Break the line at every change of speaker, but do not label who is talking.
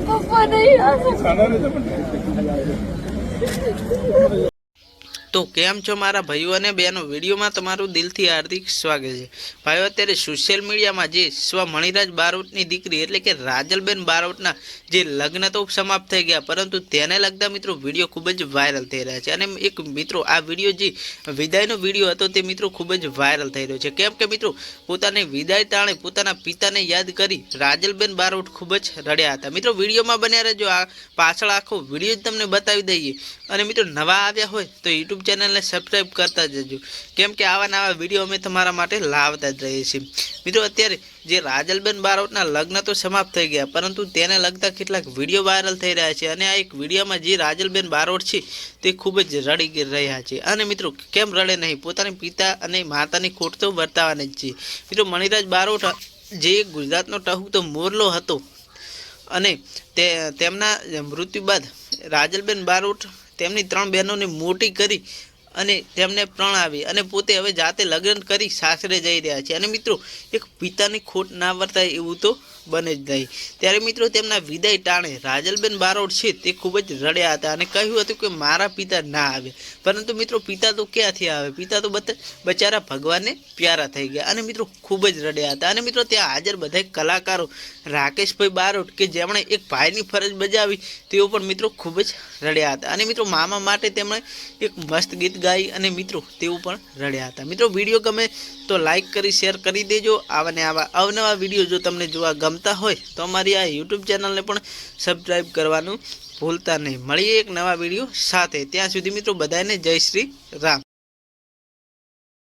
પપ્પા નહીં આવે.
તો કેમ છો મારા ભાઈઓ અને બહેનો, વિડીયોમાં તમારું દિલથી હાર્દિક સ્વાગત છે. ભાઈઓ, અત્યારે સોશિયલ મીડિયામાં જે સ્વ મણિરાજ બારોટની દીકરી એટલે કે રાજલબેન બારોટના જે લગ્ન તો સમાપ્ત થઈ ગયા, પરંતુ તેને લગતા મિત્રો વિડીયો ખૂબ જ વાયરલ થઈ રહ્યા છે. અને એક મિત્રો આ વિડીયો જે વિદાયનો વિડીયો હતો તે મિત્રો ખૂબ જ વાયરલ થઈ રહ્યો છે. કેમ કે મિત્રો પોતાની વિદાય તાણે પોતાના પિતાને યાદ કરી રાજલબેન બારોટ ખૂબ જ રડ્યા હતા. મિત્રો વિડીયોમાં બન્યા રહેજો, આ પાછળ આખો વિડીયો જ તમને બતાવી દઈએ. અને મિત્રો નવા આવ્યા હોય તો યુટ્યુબ ચેનલને સબસ્ક્રાઈબ કરતા જજો, કેમ કે આવા નવા વિડીયો અમે તમારા માટે લાવતા જ રહીએ છીએ. મિત્રો અત્યારે જે રાજલબેન બારોટના લગ્ન તો સમાપ્ત થઈ ગયા, પરંતુ તેને લગતા કેટલાક વિડીયો વાયરલ થઈ રહ્યા છે. અને આ એક વિડીયોમાં જે રાજલબેન બારોટ છે તે ખૂબ જ રડી રહ્યા છે. અને મિત્રો કેમ રડે નહીં, પોતાની પિતા અને માતાની ખોટ તો વર્તાવાની જ છે. મિત્રો મણિરાજ બારોટ જે ગુજરાતનો ટહુકતો મોરલો હતો, અને તેમના મૃત્યુ બાદ રાજલબેન બારોટ તેમની 3 બહેનોને મોટી કરી અને તેમને પ્રણાવી અને પોતે હવે જાતે લગ્ન કરી સાસરે જઈ રહ્યા છે. અને મિત્રો એક પિતાની ખોટ ના વર્તાય એવું તો બને જ નહીં. ત્યારે મિત્રો તેમના વિદાય ટાણે રાજલબેન બારોટ છે તે ખૂબ જ રડ્યા હતા અને કહ્યું હતું કે મારા પિતા ના આવે. પરંતુ મિત્રો પિતા તો ક્યાંથી આવે, પિતા તો બચારા ભગવાનને પ્યારા થઈ ગયા. અને મિત્રો ખૂબ જ રડ્યા હતા. અને મિત્રો ત્યાં હાજર બધા કલાકારો, રાકેશભાઈ બારોટ કે જેમણે એક ભાઈની ફરજ બજાવી, તેઓ પણ મિત્રો ખૂબ જ રડ્યા હતા. અને મિત્રો મામા માટે તેમણે એક મસ્ત ગીત ગાઈ અને મિત્રો તેઓ પણ રડ્યા હતા. મિત્રો વિડીયો ગમે તો લાઈક કરી શેર કરી દેજો. આવા ને આવા અવનવા વિડીયો જો તમને જોવા ગમતા હોય તો અમારી આ યુટ્યુબ ચેનલને પણ સબસ્ક્રાઈબ કરવાનું ભૂલતા નહીં. મળીએ એક નવા વિડીયો સાથે. ત્યાં સુધી મિત્રો બધાને જય શ્રી રામ.